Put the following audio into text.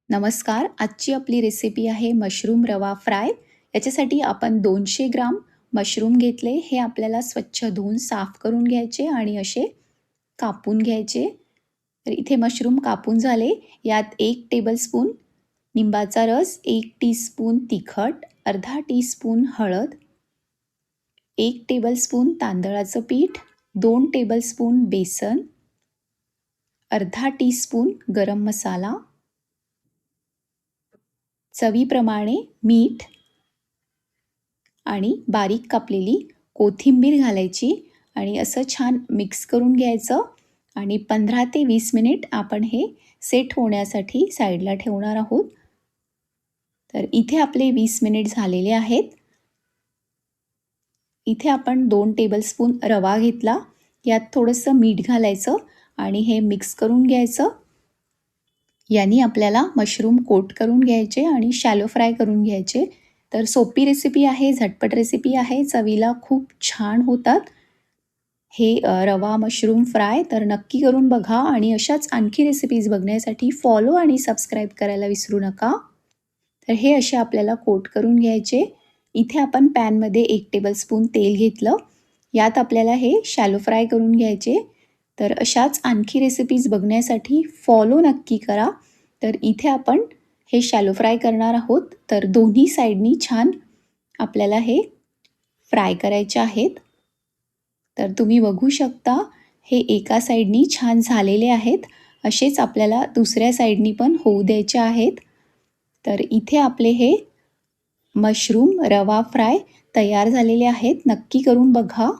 नमस्कार. आजची आपली रेसिपी आहे मशरूम रवा फ्राय. याच्यासाठी आपण 200 ग्राम मशरूम घेतले. हे आपल्याला स्वच्छ धुवून साफ करून घ्यायचे आणि असे कापून घ्यायचे. तर इथे मशरूम कापून झाले. यात 1 टेबलस्पून लिंबाचा रस, 1 टीस्पून तिखट, अर्धा टीस्पून हळद, 1 टेबलस्पून तांदळाचं पीठ, 2 टेबलस्पून बेसन, अर्धा टीस्पून गरम मसाला, चवीप्रमाणे मीठ आणि बारीक कापलेली कोथिंबीर घालायची आणि असं छान मिक्स करून घ्यायचं आणि 15 ते 20 मिनिट आपण हे सेट होण्यासाठी साईडला ठेवणार आहोत. तर इथे आपले 20 मिनिट झालेले आहेत. इथे आपण 2 टेबलस्पून रवा घेतला. यात थोडंसं मीठ घालायचं आणि हे मिक्स करून घ्यायचं. याने आपल्याला मशरूम कोट करून घ्यायचे आणि शॅलो फ्राय करून घ्यायचे. तर सोपी रेसिपी आहे, झटपट रेसिपी आहे, चवीला खूप छान होतात हे रवा मशरूम फ्राय. तर नक्की करून बघा आणि अशाच आणखी रेसिपीज बघण्यासाठी फॉलो आणि सबस्क्राईब करायला विसरू नका. तर हे असे आपल्याला कोट करून घ्यायचे. इथे आपण पॅनमध्ये 1 टेबलस्पून तेल घेतलं. यात आपल्याला हे शॅलो फ्राय करून घ्यायचे. तर अशाच आणखी रेसिपीज बघण्यासाठी फॉलो नक्की करा. तर इथे आपण हे शॅलो फ्राय करणार आहोत. तर दोन्ही साईडनी छान आपल्याला हे फ्राय करायचे आहेत. तर तुम्ही बघू शकता हे एका साईडनी छान झालेले आहेत. असेच आपल्याला दुसऱ्या साईडनी पण होऊ द्यायचे आहेत. तर इथे आपले हे मशरूम रवा फ्राय तयार झालेले आहेत. नक्की करून बघा.